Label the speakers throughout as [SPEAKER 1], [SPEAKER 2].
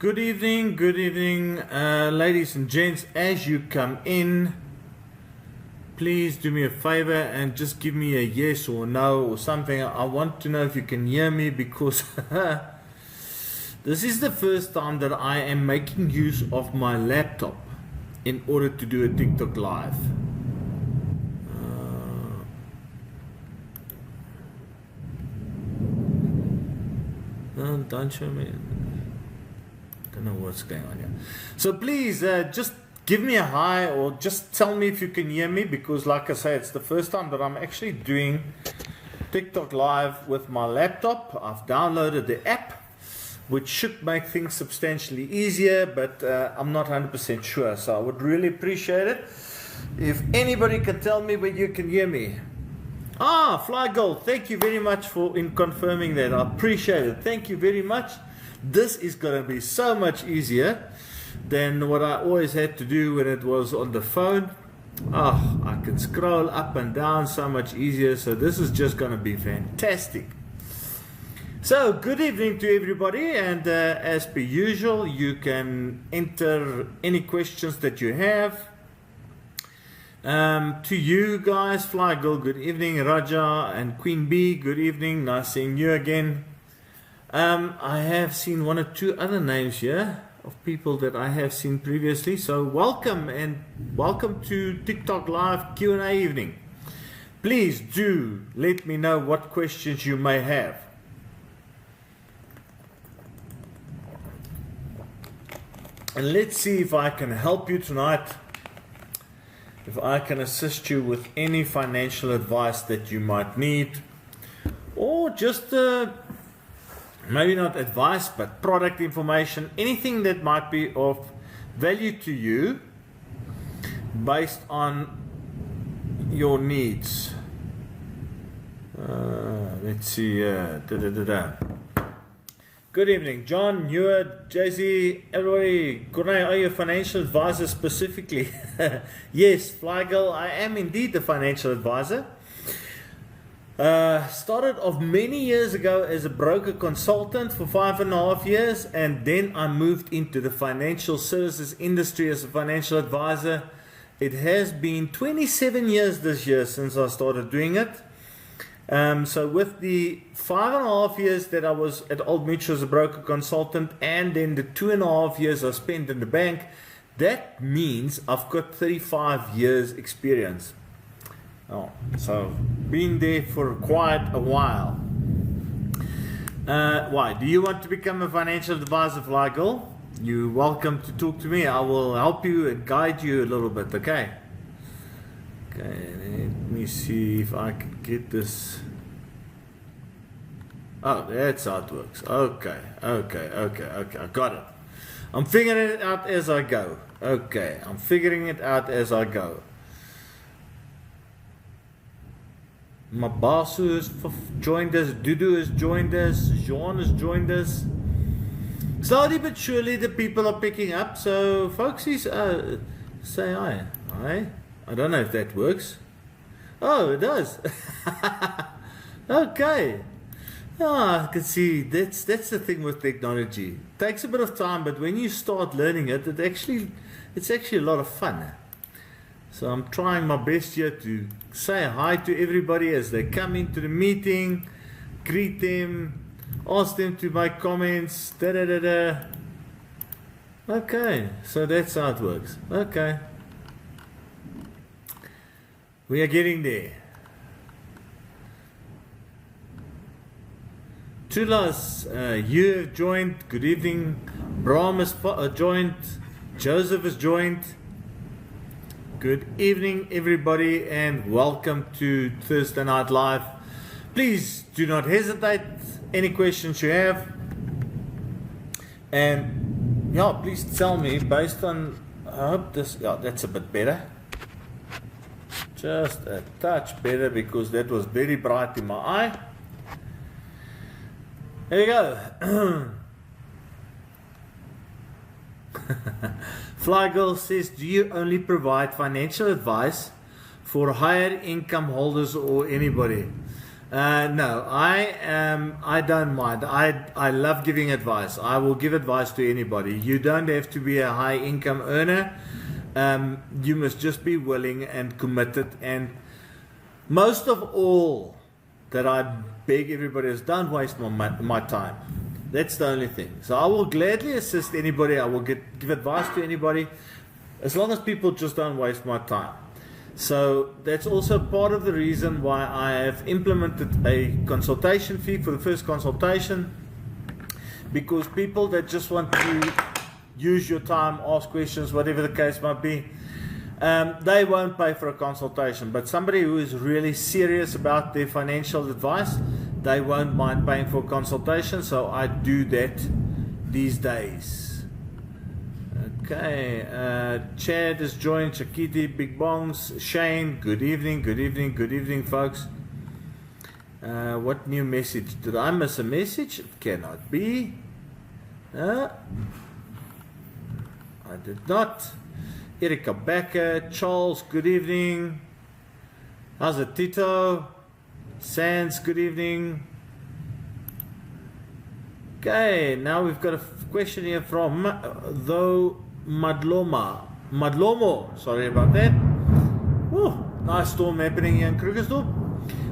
[SPEAKER 1] Good evening, ladies and gents. As you come in, please do me a favor and just give me a yes or no or something. I want to know if you can hear me because this is the first time that I am making use of my laptop in order to do a TikTok live. Don't show me. Don't know what's going on here. So please just give me a hi or just tell me if you can hear me, because like I say, it's the first time that I'm actually doing TikTok live with my laptop. I've downloaded the app, which should make things substantially easier, but I'm not 100% sure. So I would really appreciate it if anybody can tell me whether you can hear me. Fly Gold, thank you very much for confirming that. I appreciate it. Thank you very much. This is going to be so much easier than what I always had to do when it was on the phone. I can scroll up and down so much easier. So this is just going to be fantastic. So good evening to everybody, and as per usual, you can enter any questions that you have. To you guys, Fly Gold, good evening. Raja and Queen Bee, good evening. Nice seeing you again. I have seen one or two other names here of people that I have seen previously. So welcome to TikTok Live Q&A evening. Please do let me know what questions you may have. And let's see if I can help you tonight. If I can assist you with any financial advice that you might need, or just maybe not advice, but product information, anything that might be of value to you based on your needs. Let's see. Good evening, John, Neward, Jay-Z, everybody. Cornay, are you a financial advisor specifically? Yes, Flygirl, I am indeed a financial advisor. Started off many years ago as a broker consultant for 5.5 years, and then I moved into the financial services industry as a financial advisor. It has been 27 years this year since I started doing it. So with the 5.5 years that I was at Old Mutual as a broker consultant, and then the 2.5 years I spent in the bank, that means I've got 35 years experience. So been there for quite a while. Why? Do you want to become a financial advisor, Fly Girl? You're welcome to talk to me. I will help you and guide you a little bit, okay? Okay, let me see if I can get this. Oh, that's how it works. Okay, I got it. I'm figuring it out as I go. Okay, I'm figuring it out as I go. Mabasu has joined us, Dudu has joined us, Jean has joined us. Slowly but surely the people are picking up, so folksies, say hi. Hi. I don't know if that works. Oh, it does. Okay. I can see that's the thing with technology. It takes a bit of time, but when you start learning it, it's actually a lot of fun. So I'm trying my best here to say hi to everybody as they come into the meeting, greet them, ask them to make comments, Okay, so that's how it works. Okay. We are getting there. Tulas, you have joined. Good evening. Brahm has joined. Joseph has joined. Good evening, everybody, and welcome to Thursday Night Live. Please do not hesitate. Any questions you have, and yeah, please tell me based on. I hope this. Yeah, that's a bit better. Just a touch better because that was very bright in my eye. There you go. Flygirl says, do you only provide financial advice for higher income holders or anybody? No, I don't mind. I love giving advice. I will give advice to anybody. You don't have to be a high income earner. You must just be willing and committed. And most of all, that I beg everybody is, don't waste my time. That's the only thing. So I will gladly assist anybody. I will give advice to anybody, as long as people just don't waste my time. So that's also part of the reason why I have implemented a consultation fee for the first consultation, because people that just want to use your time, ask questions, whatever the case might be, they won't pay for a consultation. But somebody who is really serious about their financial advice, they won't mind paying for a consultation. So I do that these days. Okay, Chad has joined, Chakiti, Big Bongs, Shane, good evening, folks. What new message? Did I miss a message? It cannot be. I did not. Erika Becker, Charles, good evening. How's it, Tito? Sands, good evening. Okay, now we've got a question here from Madlomo, sorry about that. Woo, nice storm happening here in Krugersdorp.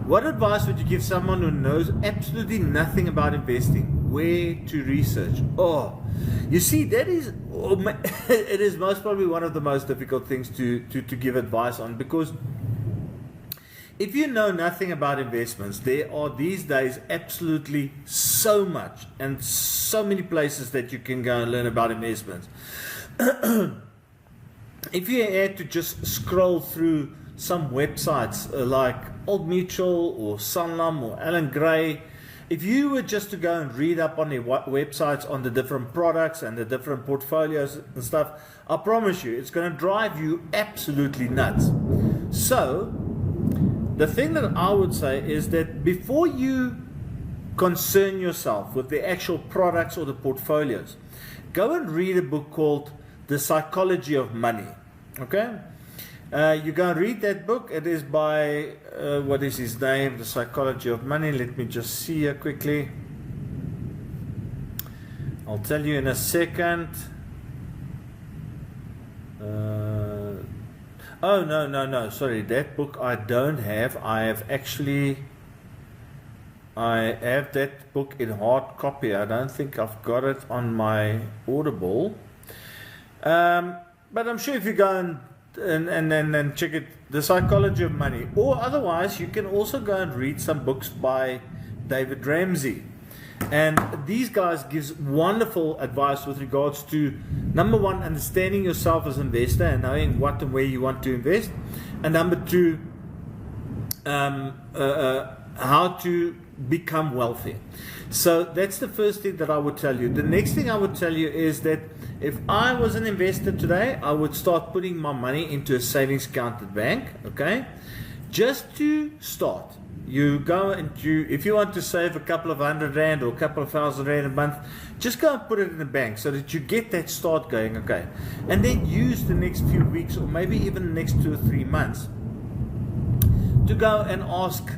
[SPEAKER 1] What advice would you give someone who knows absolutely nothing about investing? Where to research? Oh, you see, that is, it is most probably one of the most difficult things to give advice on, because if you know nothing about investments, there are these days absolutely so much and so many places that you can go and learn about investments. If you had to just scroll through some websites like Old Mutual or Sanlam or Alan Gray, if you were just to go and read up on the websites on the different products and the different portfolios and stuff, I promise you it's going to drive you absolutely nuts. So the thing that I would say is that before you concern yourself with the actual products or the portfolios, go and read a book called The Psychology of Money. Okay? You go and read that book. It is by, what is his name? The Psychology of Money. Let me just see here quickly. I'll tell you in a second. Oh, no. Sorry, that book I don't have. I have that book in hard copy. I don't think I've got it on my Audible. But I'm sure if you go and check it, The Psychology of Money, or otherwise you can also go and read some books by David Ramsey. And these guys gives wonderful advice with regards to, number one, understanding yourself as an investor and knowing what and where you want to invest, and number two, how to become wealthy. So that's the first thing that I would tell you. The next thing I would tell you is that if I was an investor today, I would start putting my money into a savings account at bank, okay? Just to start. You go into, if you want to save a couple of R100 or a couple of R1,000 a month, just go and put it in the bank so that you get that start going, okay? And then use the next few weeks or maybe even the next 2 or 3 months to go and ask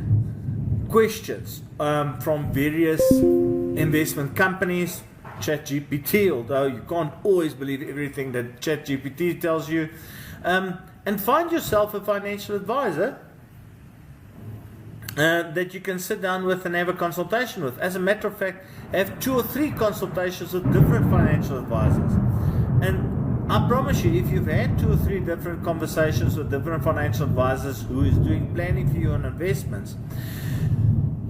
[SPEAKER 1] questions from various investment companies, ChatGPT, although you can't always believe everything that ChatGPT tells you, and find yourself a financial advisor that you can sit down with and have a consultation with. As a matter of fact, have 2 or 3 consultations with different financial advisors. And I promise you, if you've had 2 or 3 different conversations with different financial advisors who is doing planning for you on investments,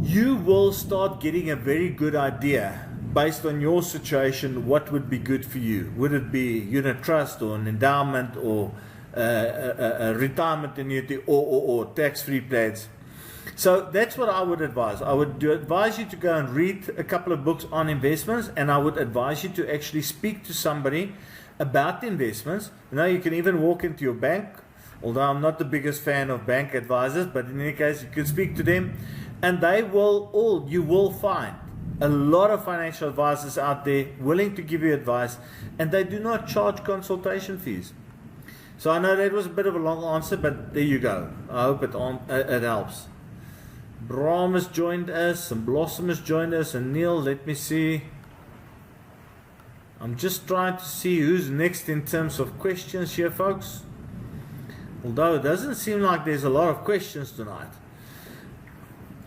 [SPEAKER 1] you will start getting a very good idea based on your situation what would be good for you. Would it be unit trust or an endowment or a retirement annuity or tax-free plans? So that's what I would advise. I would advise you to go and read a couple of books on investments, and I would advise you to actually speak to somebody about investments. You can even walk into your bank, although I'm not the biggest fan of bank advisors, but in any case, you can speak to them, and you will find a lot of financial advisors out there willing to give you advice, and they do not charge consultation fees. So I know that was a bit of a long answer, but there you go. I hope it helps. Brahm has joined us, and Blossom has joined us, and Neil, let me see. I'm just trying to see who's next in terms of questions here, folks. Although it doesn't seem like there's a lot of questions tonight.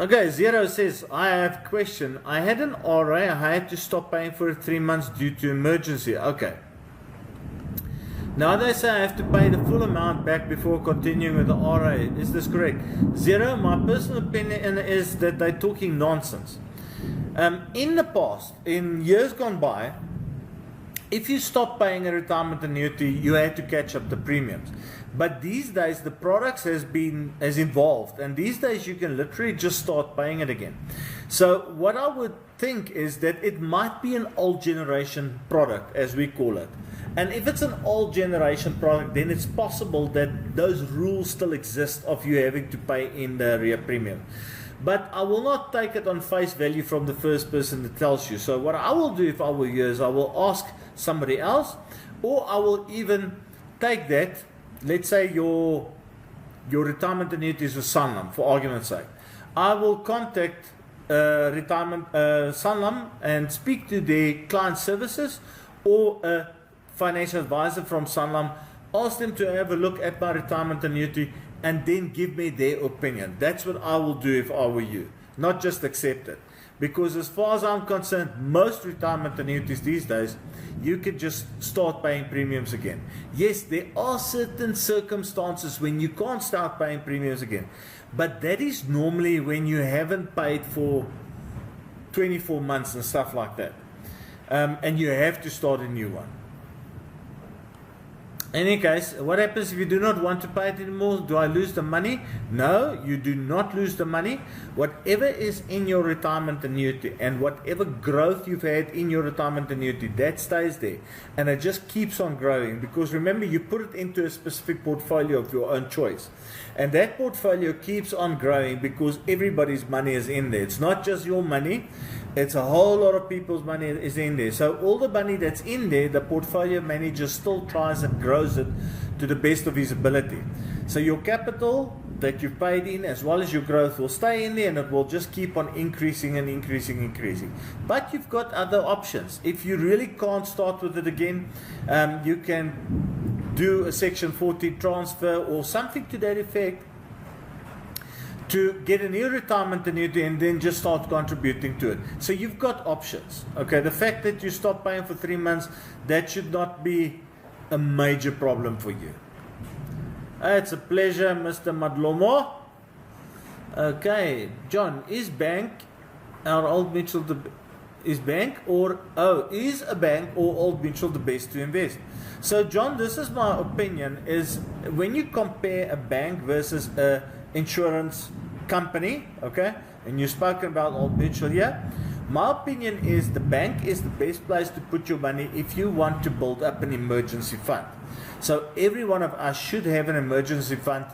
[SPEAKER 1] Okay, Zero says, I have a question. I had an RA, I had to stop paying for it 3 months due to emergency. Okay. Now they say I have to pay the full amount back before continuing with the RA. Is this correct? Zero, my personal opinion is that they're talking nonsense. In the past, in years gone by, if you stop paying a retirement annuity, you had to catch up the premiums. But these days, the products has evolved, and these days you can literally just start paying it again. So what I would think is that it might be an old generation product, as we call it. And if it's an old generation product, then it's possible that those rules still exist of you having to pay in the rear premium. But I will not take it on face value from the first person that tells you. So what I will do if I were you is I will ask somebody else, or I will even take that, let's say your retirement annuity is with Sanlam, for argument's sake. I will contact Sanlam and speak to their client services or a financial advisor from Sanlam, ask them to have a look at my retirement annuity and then give me their opinion. That's what I will do if I were you, not just accept it. Because as far as I'm concerned, most retirement annuities these days, you can just start paying premiums again. Yes, there are certain circumstances when you can't start paying premiums again, but that is normally when you haven't paid for 24 months and stuff like that, and you have to start a new one. In any case, what happens if you do not want to pay it anymore? Do I lose the money? No, you do not lose the money. Whatever is in your retirement annuity and whatever growth you've had in your retirement annuity, that stays there. And it just keeps on growing, because remember, you put it into a specific portfolio of your own choice. And that portfolio keeps on growing because everybody's money is in there. It's not just your money. It's a whole lot of people's money is in there. So all the money that's in there, the portfolio manager still tries and grows it to the best of his ability. So your capital that you've paid in, as well as your growth, will stay in there, and it will just keep on increasing and increasing. But you've got other options. If you really can't start with it again, you can do a Section 40 transfer or something to that effect, to get a new retirement annuity and then just start contributing to it. So you've got options. Okay, the fact that you stop paying for 3 months, that should not be a major problem for you. It's a pleasure, Mr. Madlomo. Okay, John, is bank or Old Mutual is a bank or Old Mutual the best to invest? So John, this is my opinion, is when you compare a bank versus a insurance company, okay, and you've spoken about Old Mutual here, my opinion is the bank is the best place to put your money if you want to build up an emergency fund. So every one of us should have an emergency fund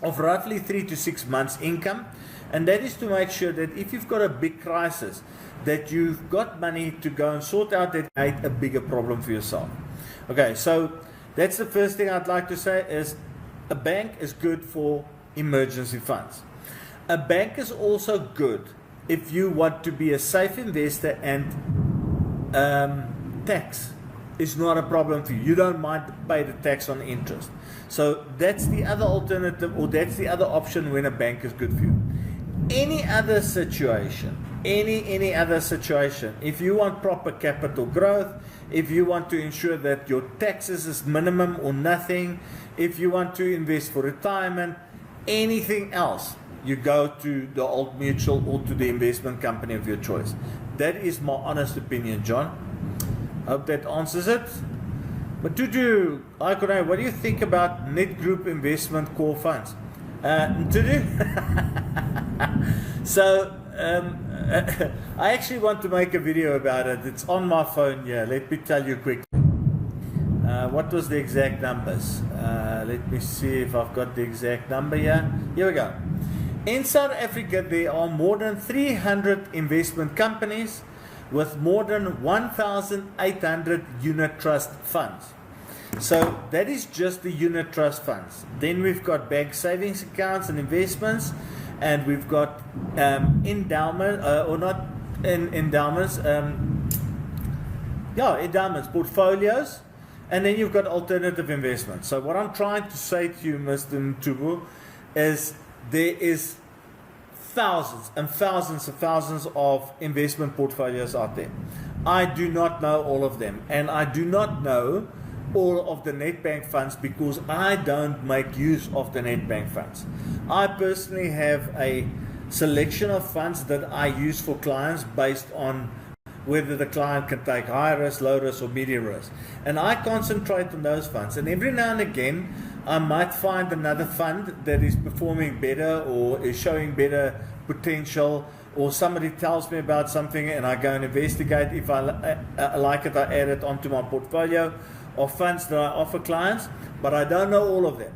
[SPEAKER 1] of roughly 3 to 6 months income, and that is to make sure that if you've got a big crisis, that you've got money to go and sort out that ain't a bigger problem for yourself. Okay, so that's the first thing I'd like to say, is a bank is good for emergency funds. A bank is also good if you want to be a safe investor and tax is not a problem for you. You don't mind to pay the tax on interest. So that's the other alternative, or that's the other option when a bank is good for you. Any other situation, any other situation, if you want proper capital growth, if you want to ensure that your taxes is minimum or nothing, if you want to invest for retirement, anything else, you go to the Old Mutual or to the investment company of your choice. That is my honest opinion, John. Hope that answers it. But Tutu, what do you think about Net Group Investment Core Funds? Tutu? So, I actually want to make a video about it. It's on my phone here. Let me tell you quickly. What was the exact numbers? Let me see if I've got the exact number here. Here we go. In South Africa, there are more than 300 investment companies with more than 1,800 unit trust funds. So that is just the unit trust funds. Then we've got bank savings accounts and investments, and we've got endowment, or not endowments, endowments, portfolios, and then you've got alternative investments. So what I'm trying to say to you, Mr. Mtubu, is there is thousands and thousands and thousands of investment portfolios out there. I do not know all of them, and I do not know all of the Nedbank funds because I don't make use of the Nedbank funds. I personally have a selection of funds that I use for clients based on whether the client can take high risk, low risk, or medium risk. And I concentrate on those funds. And every now and again, I might find another fund that is performing better or is showing better potential, or somebody tells me about something and I go and investigate. If I like it, I add it onto my portfolio of funds that I offer clients, but I don't know all of them.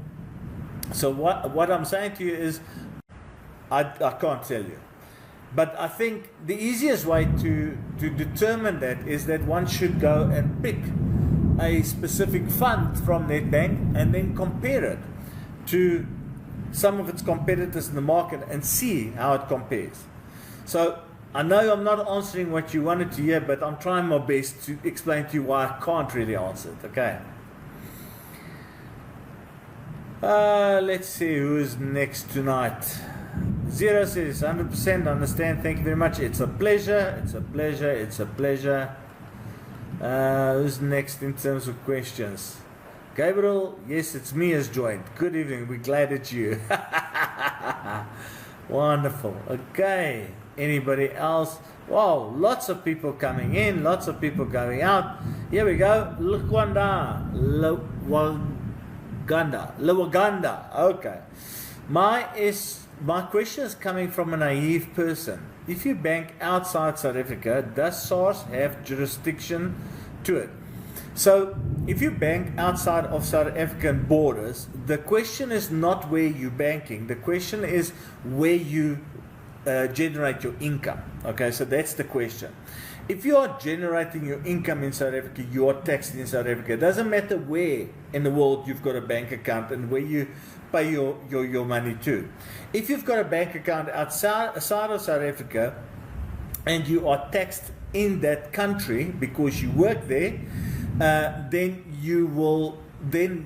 [SPEAKER 1] So what I'm saying to you is I can't tell you. But I think the easiest way to determine that is that one should go and pick a specific fund from Nedbank and then compare it to some of its competitors in the market and see how it compares. So I know I'm not answering what you wanted to hear, but I'm trying my best to explain to you why I can't really answer it, okay? Let's see who is next tonight. Zero says 100% understand, thank you very much. It's a pleasure, it's a pleasure, it's a pleasure. Who's next in terms of questions? Gabriel, yes, it's me has joined. Good evening, we're glad it's you. Wonderful, okay. Anybody else? Wow, lots of people coming in, lots of people going out. Here we go. Lawaganda. Okay. My question is coming from a naive person. If you bank outside South Africa, does SARS have jurisdiction to it? So, if you bank outside of South African borders, the question is not where you're banking. The question is where you generate your income. Okay, so that's the question. If you are generating your income in South Africa, you are taxed in South Africa. It doesn't matter where in the world you've got a bank account and where you pay your money to. If you've got a bank account outside of South Africa and you are taxed in that country because you work there, then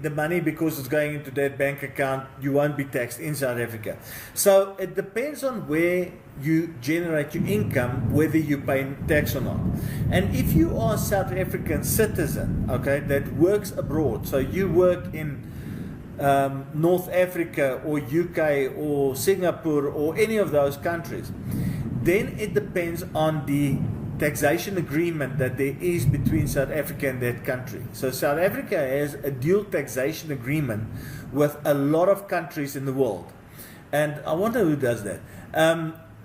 [SPEAKER 1] the money, because it's going into that bank account, you won't be taxed in South Africa. So it depends on where you generate your income, whether you pay tax or not. And if you are a South African citizen, okay, that works abroad, so you work in North Africa or UK or Singapore or any of those countries, then it depends on the taxation agreement that there is between South Africa and that country. So South Africa has a dual taxation agreement with a lot of countries in the world, and I wonder who does that.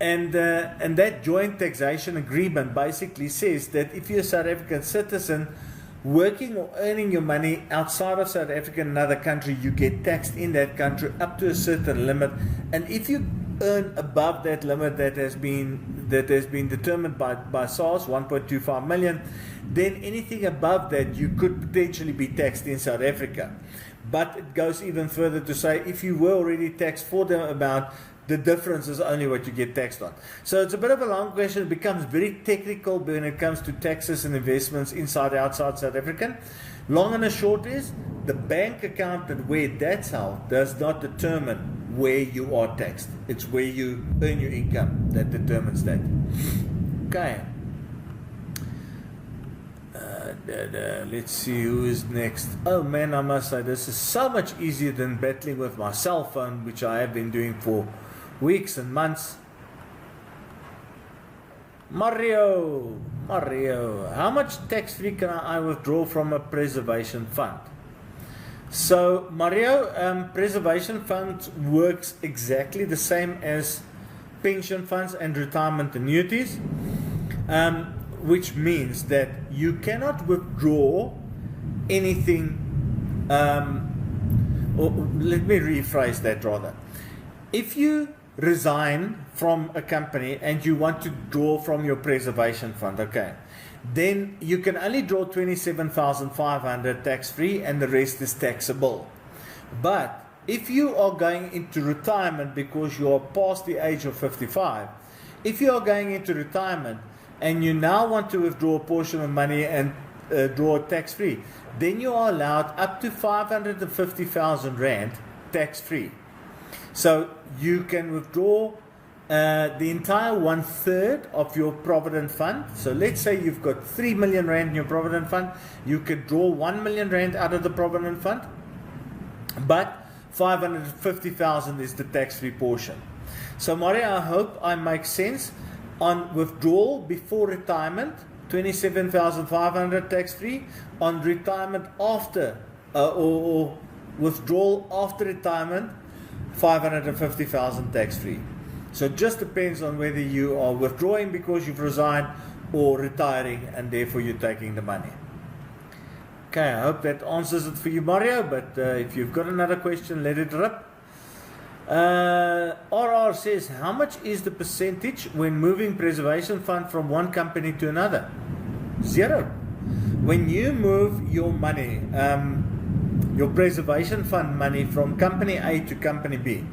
[SPEAKER 1] And that joint taxation agreement basically says that if you're a South African citizen working or earning your money outside of South Africa in another country, you get taxed in that country up to a certain limit, and if you earn above that limit that has been determined by SARS, 1.25 million, then anything above that you could potentially be taxed in South Africa. But it goes even further to say if you were already taxed for the amount, the difference is only what you get taxed on. So it's a bit of a long question. It becomes very technical when it comes to taxes and investments inside and outside South Africa. Long and the short is, the bank account and where that's held does not determine where you are taxed. It's where you earn your income that determines that. Okay. Let's see who is next. Oh man, I must say, this is so much easier than battling with my cell phone, which I have been doing for weeks and months. Mario, how much tax-free can I withdraw from a preservation fund? So Mario, preservation fund works exactly the same as pension funds and retirement annuities, which means that you cannot withdraw anything, or let me rephrase that rather. If you resign from a company and you want to draw from your preservation fund, okay, then you can only draw 27,500 tax-free and the rest is taxable. But if you are going into retirement because you are past the age of 55, if you are going into retirement and you now want to withdraw a portion of money and draw it tax-free, then you are allowed up to 550,000 Rand tax-free. So you can withdraw the entire 1/3 of your Provident Fund. So let's say you've got 3 million Rand in your Provident Fund. You could draw 1 million Rand out of the Provident Fund, but 550,000 is the tax-free portion. So Mario, I hope I make sense. On withdrawal before retirement, 27,500 tax-free. On retirement after, or withdrawal after retirement, 550,000 tax-free. So it just depends on whether you are withdrawing because you've resigned or retiring and therefore you're taking the money. Okay, I hope that answers it for you, Mario, but if you've got another question, let it rip. RR says, how much is the percentage when moving preservation fund from one company to another? 0. When you move your money, your preservation fund money from company A to company B,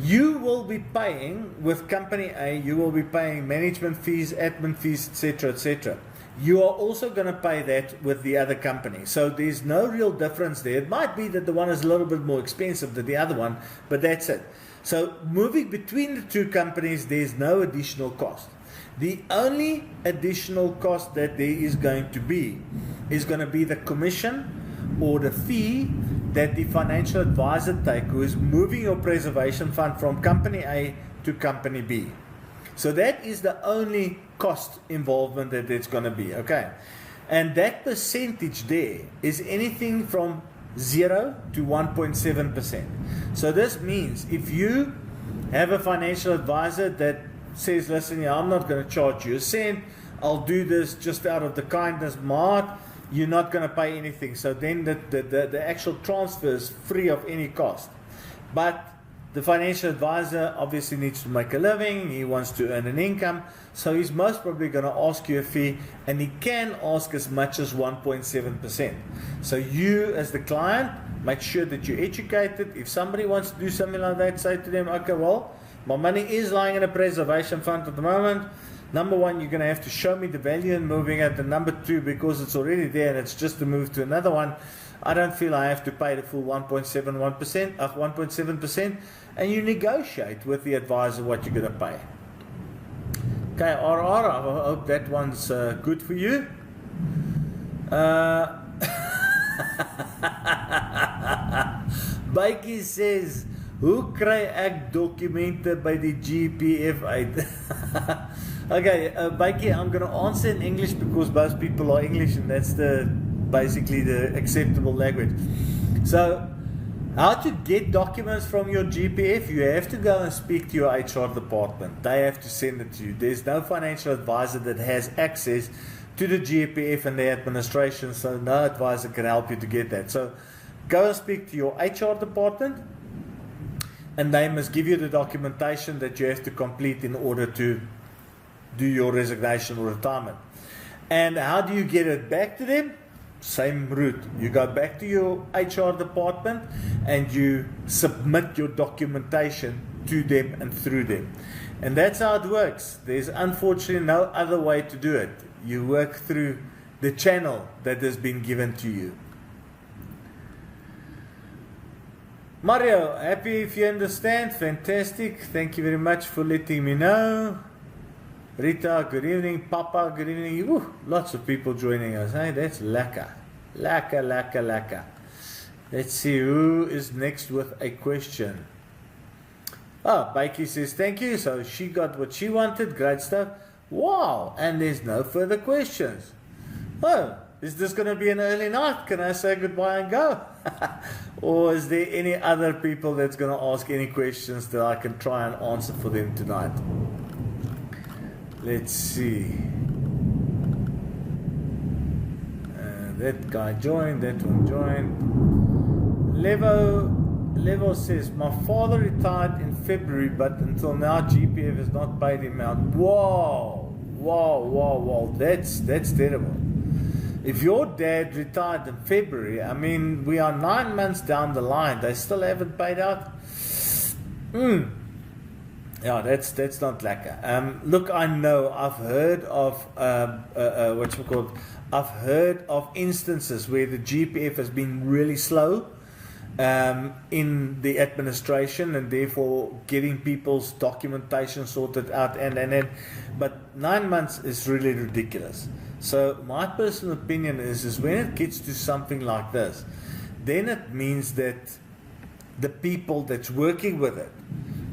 [SPEAKER 1] you will be paying with company A, you will be paying management fees, admin fees, etc., etc. You are also going to pay that with the other company. So there's no real difference there. It might be that the one is a little bit more expensive than the other one, but that's it. So moving between the two companies, there's no additional cost. The only additional cost that there is going to be the commission or the fee that the financial advisor take who is moving your preservation fund from company A to company B. So that is the only cost involvement that it's going to be, okay? And that percentage there is anything from 0 to 1.7%. So this means if you have a financial advisor that says, listen, yeah, I'm not going to charge you a cent, I'll do this just out of the kindness of my heart, you're not going to pay anything. So then the actual transfer is free of any cost. But the financial advisor obviously needs to make a living, he wants to earn an income, so he's most probably going to ask you a fee, and he can ask as much as 1.7%. So you as the client, make sure that you're educated. If somebody wants to do something like that, say to them, okay, well, my money is lying in a preservation fund at the moment. Number one, you're going to have to show me the value in moving it, and number two, because it's already there and it's just to move to another one, I don't feel I have to pay the full 1.7%, and you negotiate with the advisor what you're going to pay. Okay, RR, I hope that one's good for you. Bykie says, hoe kry ek dokumente by die GPF uit? Okay, Bykie, I'm going to answer in English because most people are English and that's basically the acceptable language. So, how to get documents from your GPF? You have to go and speak to your HR department. They have to send it to you. There's no financial advisor that has access to the GPF and the administration, so no advisor can help you to get that. So, go and speak to your HR department, and they must give you the documentation that you have to complete in order to do your resignation or retirement. And how do you get it back to them? Same route. You go back to your HR department and you submit your documentation to them and through them. And that's how it works. There's unfortunately no other way to do it. You work through the channel that has been given to you. Mario, happy if you understand. Fantastic. Thank you very much for letting me know. Rita, good evening. Papa, good evening. Ooh, lots of people joining us. Hey, that's lekker. Lekker. Let's see who is next with a question. Oh, Bykie says thank you. So she got what she wanted. Great stuff. Wow. And there's no further questions. Oh, is this going to be an early night? Can I say goodbye and go? Or is there any other people that's going to ask any questions that I can try and answer for them tonight? Let's see. That guy joined, that one joined. Levo says, my father retired in February, but until now GPF has not paid him out. Wow. That's terrible. If your dad retired in February, I mean, we are 9 months down the line, they still haven't paid out. Yeah, that's not lekker. Look, I know, I've heard of I've heard of instances where the GPF has been really slow in the administration, and therefore getting people's documentation sorted out, but 9 months is really ridiculous. So my personal opinion is when it gets to something like this, then it means that the people that's working with it,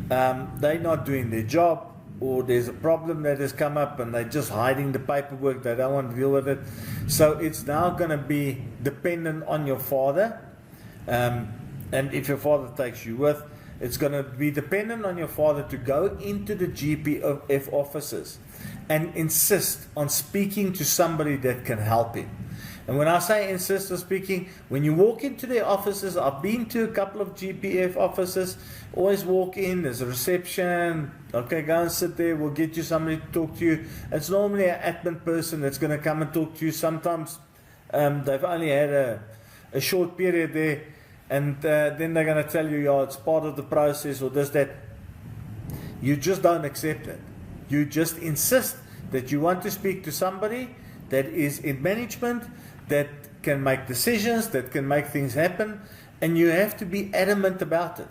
[SPEAKER 1] they're not doing their job, or there's a problem that has come up and they're just hiding the paperwork, they don't want to deal with it. So it's now going to be dependent on your father, and if your father takes you with, it's going to be dependent on your father to go into the GPF offices and insist on speaking to somebody that can help him. And when I say insist on speaking, when you walk into their offices, I've been to a couple of GPF offices, always walk in, there's a reception, okay, go and sit there, we'll get you somebody to talk to you. It's normally an admin person that's going to come and talk to you. Sometimes they've only had a short period there, and then they're going to tell you, yeah, it's part of the process or this, that. You just don't accept it. You just insist that you want to speak to somebody that is in management, that can make decisions, that can make things happen, and you have to be adamant about it.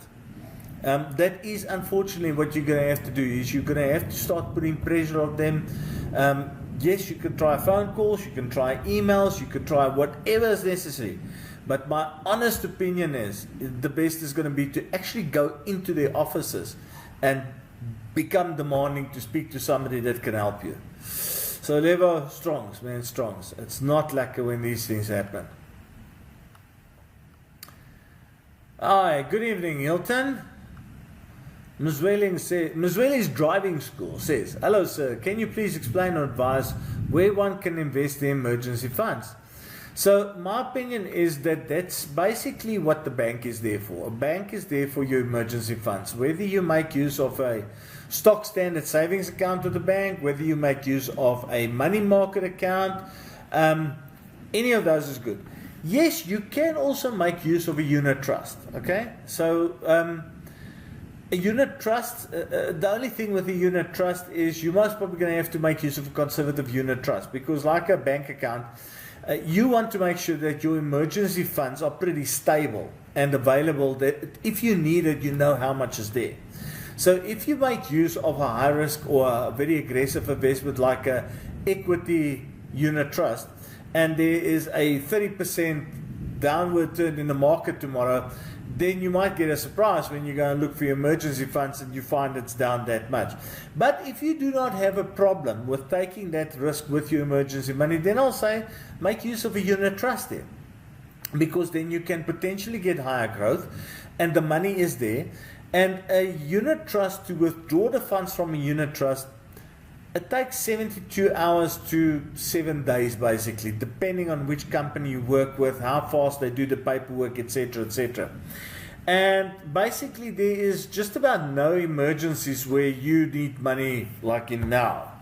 [SPEAKER 1] That is unfortunately what you're going to have to do, is you're going to have to start putting pressure on them. Yes, you can try phone calls, you can try emails, you can try whatever is necessary. But my honest opinion is the best is going to be to actually go into their offices and become demanding to speak to somebody that can help you. So Levo, strongs, man, strongs. It's not like when these things happen. Hi, good evening, Hilton. Mzweli's driving school says, hello sir, can you please explain or advise where one can invest the emergency funds? So my opinion is that that's basically what the bank is there for. A bank is there for your emergency funds. Whether you make use of a stock standard savings account with the bank, whether you make use of a money market account, any of those is good. Yes, you can also make use of a unit trust. Okay, so a unit trust, the only thing with a unit trust is you're most probably going to have to make use of a conservative unit trust, because like a bank account, you want to make sure that your emergency funds are pretty stable and available, that if you need it, you know how much is there. So if you make use of a high risk or a very aggressive investment like a equity unit trust, and there is a 30% downward turn in the market tomorrow, then you might get a surprise when you go and look for your emergency funds and you find it's down that much. But if you do not have a problem with taking that risk with your emergency money, then I'll say make use of a unit trust there, because then you can potentially get higher growth and the money is there. And a unit trust, to withdraw the funds from a unit trust, it takes 72 hours to 7 days basically, depending on which company you work with, how fast they do the paperwork, etc., etc. And basically there is just about no emergencies where you need money like in now.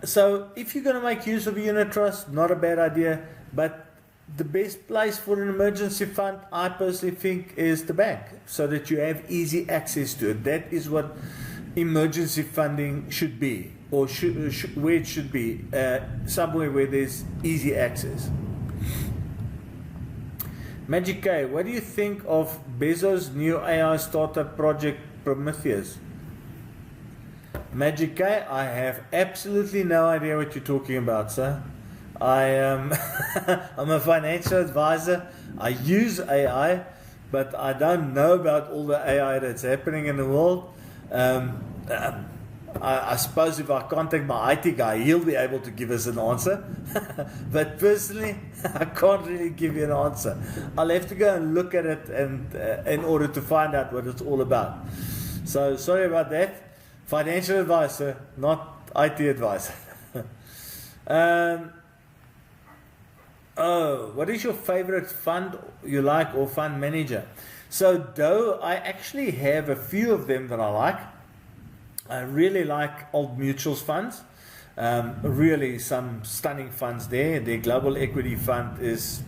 [SPEAKER 1] So if you're going to make use of a unit trust, not a bad idea, but the best place for an emergency fund, I personally think, is the bank, so that you have easy access to it. That is what emergency funding should be, or where it should be, somewhere where there's easy access. Magic K, what do you think of Bezos' new AI startup project Prometheus? Magic K, I have absolutely no idea what you're talking about, sir. I am I'm a financial advisor. I use AI, but I don't know about all the AI that's happening in the world. I suppose if I contact my IT guy, he'll be able to give us an answer. But personally, I can't really give you an answer. I'll have to go and look at it and in order to find out what it's all about. So sorry about that. Financial advisor, not IT advisor. Oh, what is your favorite fund you like or fund manager? So though I actually have a few of them that I like. I really like Old Mutual's funds. Really some stunning funds there. Their global equity fund is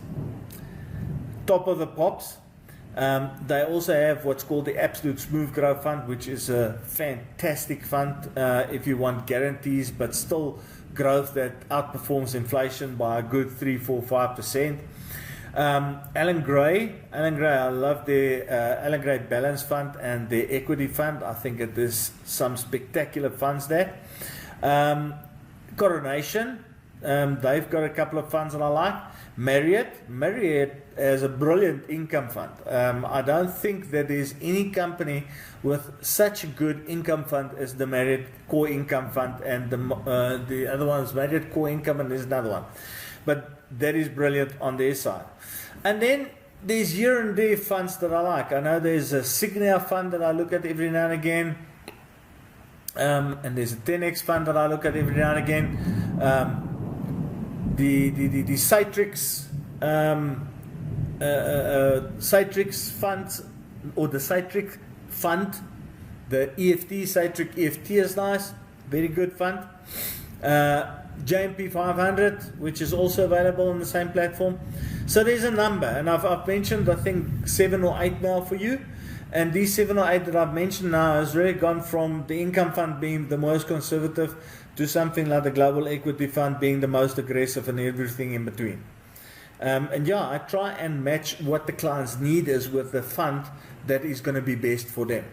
[SPEAKER 1] top of the pops. They also have what's called the Absolute Smooth Growth Fund, which is a fantastic fund if you want guarantees but still growth that outperforms inflation by a good 3, 4, 5%. Allan Gray, I love the Allan Gray Balance Fund and the Equity Fund. I think it is some spectacular funds there. Coronation, they've got a couple of funds that I like. Marriott has a brilliant income fund. I don't think that there's any company with such a good income fund as the Marriott Core Income Fund, and the other one is Marriott Core Income, and there's another one. But that is brilliant on their side. And then there's year and day funds that I like. I know there's a Signia fund that I look at every now and again. And there's a 10X fund that I look at every now and again. The Citrix Citrix funds, or the Citrix fund, the EFT, Citrix EFT is nice, very good fund. JMP 500, which is also available on the same platform. So there's a number, and I've mentioned I think 7 or 8 now for you. And these 7 or 8 that I've mentioned now has really gone from the income fund being the most conservative to something like the global equity fund being the most aggressive, and everything in between. And yeah, I try and match what the client's need is with the fund that is going to be best for them.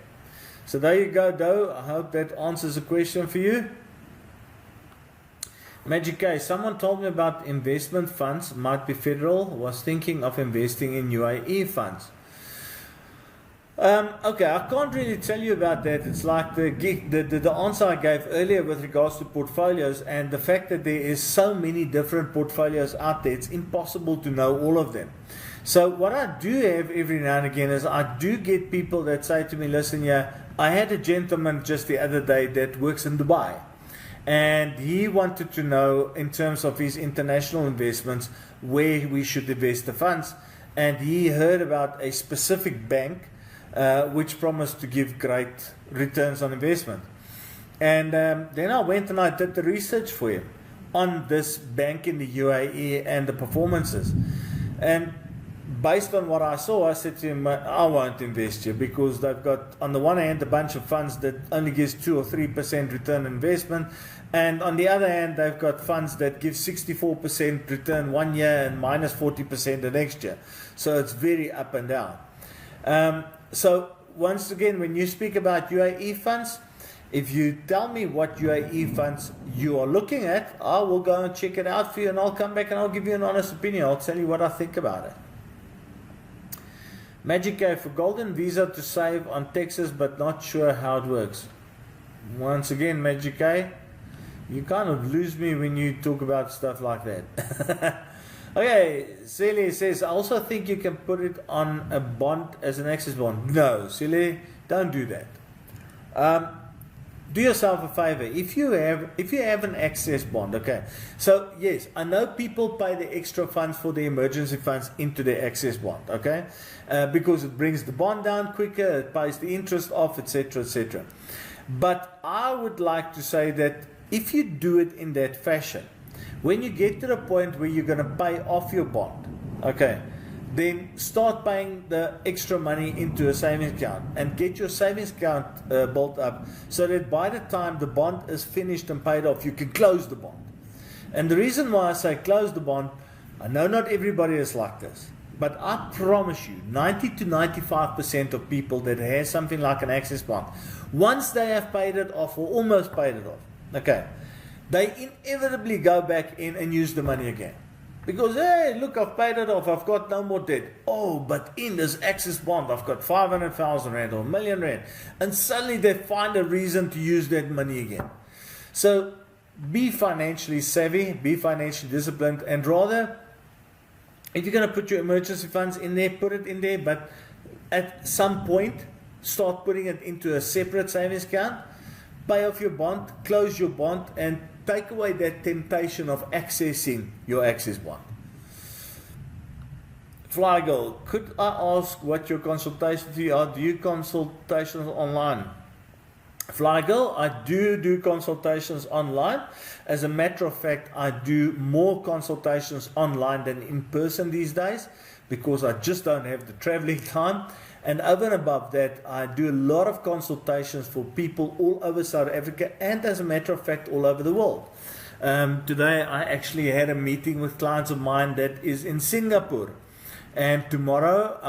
[SPEAKER 1] So there you go, Doe. I hope that answers the question for you. Magic K, someone told me about investment funds, might be federal, was thinking of investing in UAE funds. Okay, I can't really tell you about that. It's like the answer I gave earlier with regards to portfolios, and the fact that there is so many different portfolios out there, it's impossible to know all of them. So what I do have every now and again is I do get people that say to me, listen, yeah, I had a gentleman just the other day that works in Dubai, and he wanted to know in terms of his international investments where we should invest the funds, and he heard about a specific bank which promised to give great returns on investment. And then I went and I did the research for him on this bank in the UAE and the performances. And based on what I saw, I said to him, I won't invest here, because they've got, on the one hand, a bunch of funds that only gives 2 or 3% return on investment. And on the other hand, they've got funds that give 64% return 1 year and minus 40% the next year. So it's very up and down. So once again, when you speak about UAE funds, if you tell me what UAE funds you are looking at, I will go and check it out for you, and I'll come back and I'll give you an honest opinion. I'll tell you what I think about it. Magic K, for Golden Visa to save on Texas, but not sure how it works. Once again, Magic K, you kind of lose me when you talk about stuff like that. Okay, Celie says, I also think you can put it on a bond as an access bond. No, Celie, don't do that. Do yourself a favor. If you have an access bond, okay. So yes, I know people pay the extra funds for the emergency funds into the access bond, okay, because it brings the bond down quicker, it pays the interest off, etc., etc. But I would like to say that if you do it in that fashion, when you get to the point where you're going to pay off your bond, okay, then start paying the extra money into a savings account and get your savings account built up, so that by the time the bond is finished and paid off, you can close the bond. And the reason why I say close the bond, I know not everybody is like this, but I promise you, 90 to 95% of people that have something like an access bond, once they have paid it off or almost paid it off, okay, they inevitably go back in and use the money again. Because, hey, look, I've paid it off, I've got no more debt. Oh, but in this access bond, I've got 500,000 Rand or 1 million Rand. And suddenly they find a reason to use that money again. So be financially savvy, be financially disciplined, and rather, if you're going to put your emergency funds in there, put it in there, but at some point, start putting it into a separate savings account, pay off your bond, close your bond, and take away that temptation of accessing your access bond. Fly Girl, could I ask what your consultation fee are? Do you consultations online? Flygirl, I do consultations online. As a matter of fact, I do more consultations online than in person these days because I just don't have the traveling time. And over and above that, I do a lot of consultations for people all over South Africa and, as a matter of fact, all over the world. Today, I actually had a meeting with clients of mine that is in Singapore. And tomorrow,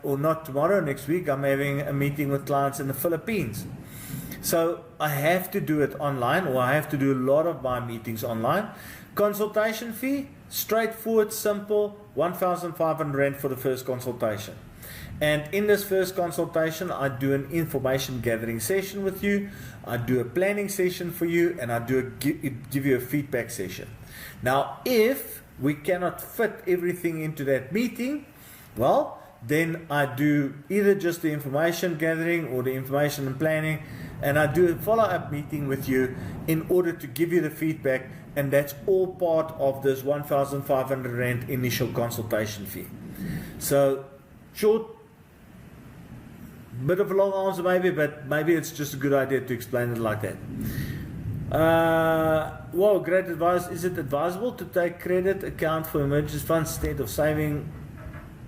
[SPEAKER 1] or not tomorrow, next week, I'm having a meeting with clients in the Philippines. So I have to do it online, or I have to do a lot of my meetings online. Consultation fee, straightforward, simple, 1,500 Rand for the first consultation. And in this first consultation, I do an information gathering session with you, I do a planning session for you, and I do give you a feedback session. Now, if we cannot fit everything into that meeting, well, then I do either just the information gathering or the information and planning, and I do a follow-up meeting with you in order to give you the feedback, and that's all part of this 1,500 Rand initial consultation fee. So, short, bit of a long answer maybe, but maybe it's just a good idea to explain it like that. Well, great advice. Is it advisable to take credit account for emergency funds instead of saving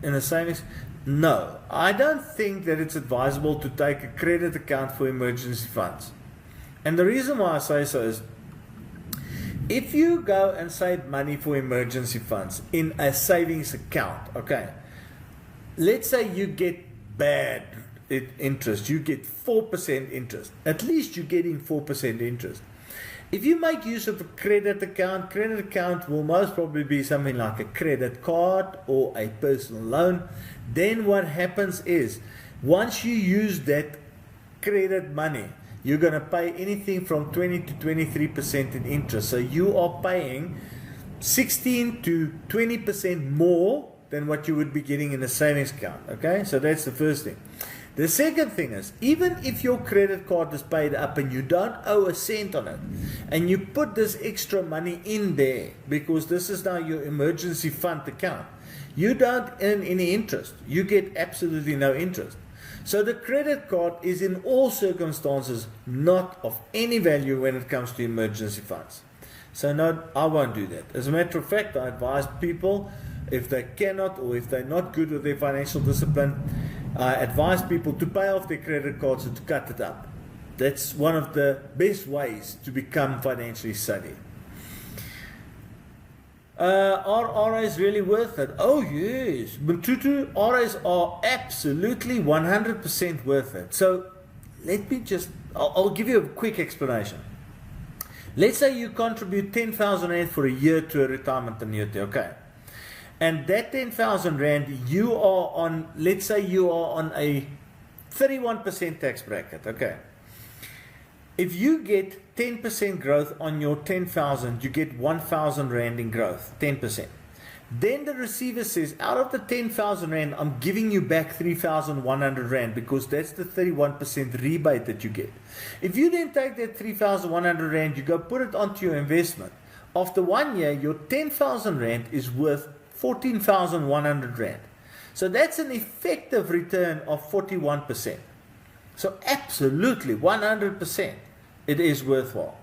[SPEAKER 1] in a savings? No, I don't think that it's advisable to take a credit account for emergency funds. And the reason why I say so is, if you go and save money for emergency funds in a savings account, okay, let's say you get bad interest, you get 4% interest, at least you're getting 4% interest. If you make use of a credit account will most probably be something like a credit card or a personal loan. Then what happens is, once you use that credit money, you're going to pay anything from 20 to 23% in interest. So you are paying 16 to 20% more than what you would be getting in a savings account. Okay, so that's the first thing. The second thing is, even if your credit card is paid up and you don't owe a cent on it, and you put this extra money in there because this is now your emergency fund account, you don't earn any interest. You get absolutely no interest. So the credit card is in all circumstances not of any value when it comes to emergency funds. So no, I won't do that. As a matter of fact, I advise people, if they cannot or if they're not good with their financial discipline, I advise people to pay off their credit cards and to cut it up. That's one of the best ways to become financially savvy. Are RAs really worth it? Oh yes, Mtutu, RAs are absolutely 100% worth it. So let me just, I'll give you a quick explanation. Let's say you contribute 10,000 Rand for a year to a retirement annuity, okay? And that 10,000 Rand, you are on, let's say you are on a 31% tax bracket, okay? If you get 10% growth on your 10,000, you get 1,000 Rand in growth, 10%. Then the receiver says, out of the 10,000 Rand, I'm giving you back 3,100 Rand because that's the 31% rebate that you get. If you then take that 3,100 Rand, you go put it onto your investment. After 1 year, your 10,000 Rand is worth 14,100 Rand. So that's an effective return of 41%. So absolutely, 100%, it is worthwhile.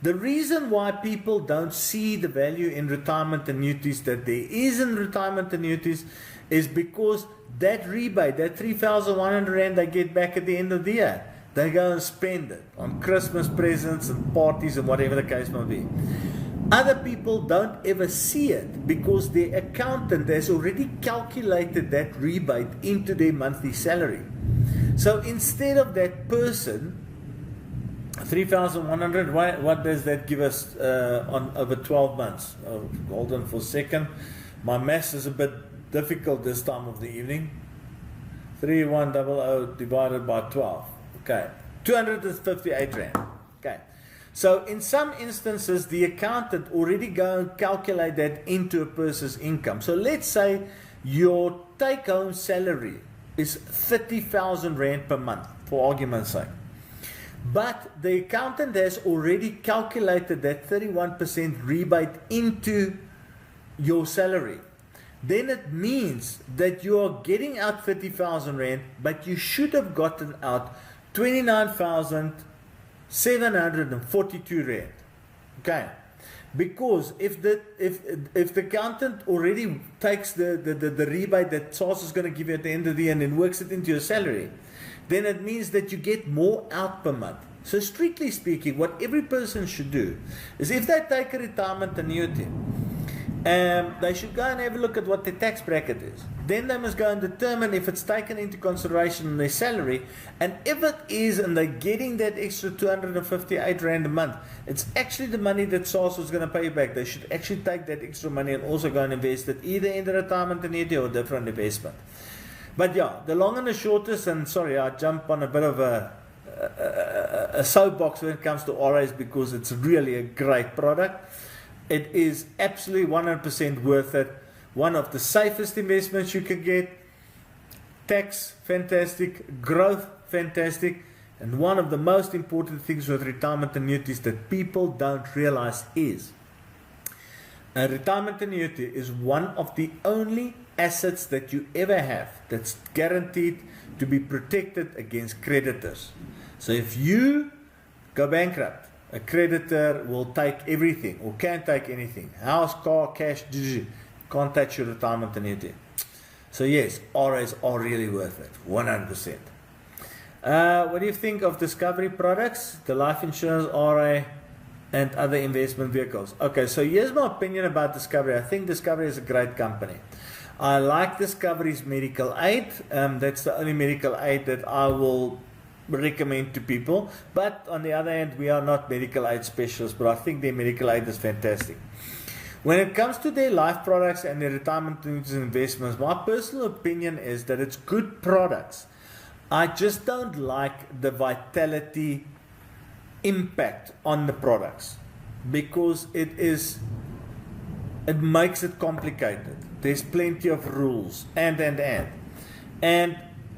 [SPEAKER 1] The reason why people don't see the value in retirement annuities that there is in retirement annuities is because that rebate, that 3,100 Rand they get back at the end of the year, they go and spend it on Christmas presents and parties and whatever the case may be. Other people don't ever see it because their accountant has already calculated that rebate into their monthly salary. So instead of that person, 3,100, what does that give us on over 12 months? Oh, hold on for a second. My maths is a bit difficult this time of the evening. 3,100 divided by 12. Okay, 258 Rand. Okay. So in some instances, the accountant already go and calculate that into a person's income. So let's say your take-home salary is 30,000 Rand per month, for argument's sake. But the accountant has already calculated that 31% rebate into your salary. Then it means that you are getting out 30,000 Rand, but you should have gotten out 29,000 742 rand. Okay. Because if the accountant already takes the rebate that SARS is going to give you at the end of the year and then works it into your salary, then it means that you get more out per month. So strictly speaking, what every person should do is, if they take a retirement annuity, they should go and have a look at what their tax bracket is. Then they must go and determine if it's taken into consideration in their salary, and if it is and they're getting that extra 258 rand a month, it's actually the money that SARS was going to pay you back. They should actually take that extra money and also go and invest it either in the retirement annuity or a different investment. But yeah, the long and the shortest, and sorry, I jump on a bit of a soapbox when it comes to RAs because it's really a great product. It is absolutely 100% worth it. One of the safest investments you can get. Tax, fantastic. Growth, fantastic. And one of the most important things with retirement annuities that people don't realize is a retirement annuity is one of the only assets that you ever have that's guaranteed to be protected against creditors. So if you go bankrupt, a creditor will take everything or can't take anything. House, car, cash, can't touch your retirement annuity. So yes, RAs are really worth it, 100%. What do you think of Discovery products, the life insurance, RA, and other investment vehicles? Okay, so here's my opinion about Discovery. I think Discovery is a great company. I like Discovery's medical aid. That's the only medical aid that I will recommend to people. But on the other hand, we are not medical aid specialists, but I think their medical aid is fantastic. When it comes to their life products and their retirement investments, my personal opinion is that it's good products. I just don't like the Vitality impact on the products because it makes it complicated. There's plenty of rules and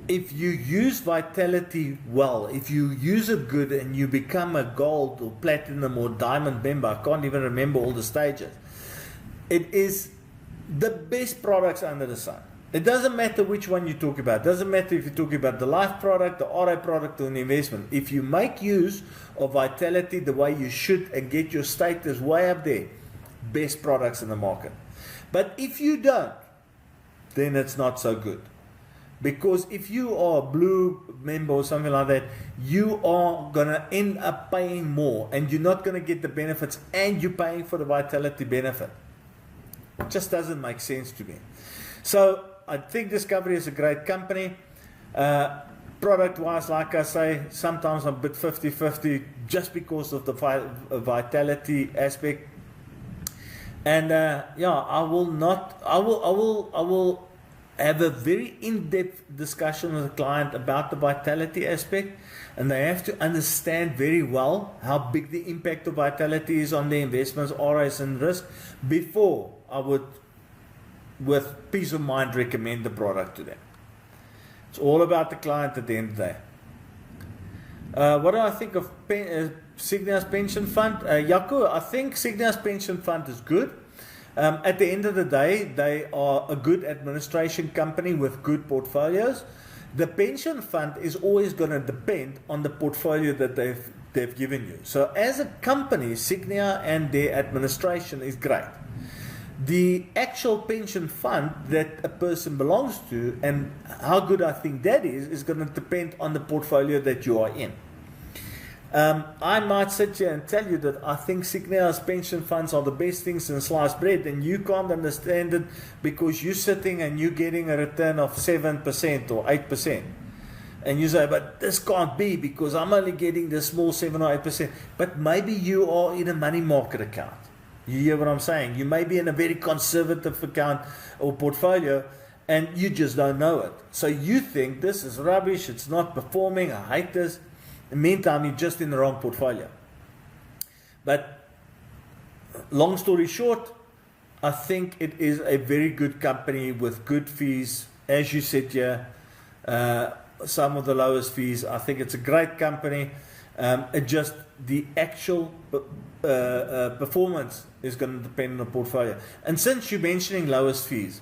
[SPEAKER 1] if you use Vitality well, if you use it good and you become a gold or platinum or diamond member, I can't even remember all the stages, it is the best products under the sun. It doesn't matter which one you talk about. It doesn't matter if you're talking about the life product, the RA product, or an investment. If you make use of Vitality the way you should and get your status way up there, best products in the market. But if you don't, then it's not so good. Because if you are a blue member or something like that, you are going to end up paying more and you're not going to get the benefits and you're paying for the Vitality benefit. It just doesn't make sense to me. So I think Discovery is a great company. Product-wise, like I say, sometimes I'm a bit 50-50 just because of the Vitality aspect. And I will have a very in-depth discussion with the client about the Vitality aspect, and they have to understand very well how big the impact of Vitality is on their investments, RAs, and risk before I would, with peace of mind, recommend the product to them. It's all about the client at the end of the day. What do I think of Signia's pension fund? Jaco, I think Signia's pension fund is good. At the end of the day, they are a good administration company with good portfolios. The pension fund is always going to depend on the portfolio that they've given you. So as a company, Signia and their administration is great. The actual pension fund that a person belongs to and how good I think that is going to depend on the portfolio that you are in. I might sit here and tell you that I think Signia's pension funds are the best things in sliced bread, and you can't understand it because you're sitting and you're getting a return of 7% or 8%. And you say, but this can't be because I'm only getting this small 7 or 8%. But maybe you are in a money market account. You hear what I'm saying? You may be in a very conservative account or portfolio and you just don't know it. So you think this is rubbish, it's not performing, I hate this. In the meantime, you're just in the wrong portfolio. But long story short, I think it is a very good company with good fees. As you said here, some of the lowest fees. I think it's a great company. It just the actual performance is going to depend on the portfolio. And since you're mentioning lowest fees,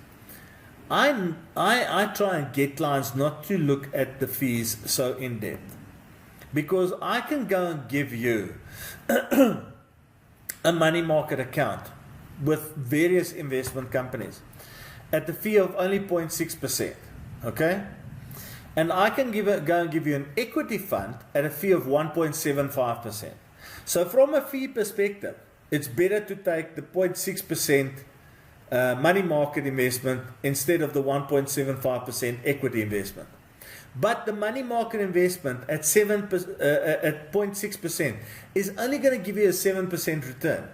[SPEAKER 1] I try and get clients not to look at the fees so in depth. Because I can go and give you a money market account with various investment companies at the fee of only 0.6%. Okay? And I can go and give you an equity fund at a fee of 1.75%. So from a fee perspective, it's better to take the 0.6% money market investment instead of the 1.75% equity investment. But the money market investment at 0.6% is only going to give you a 7% return.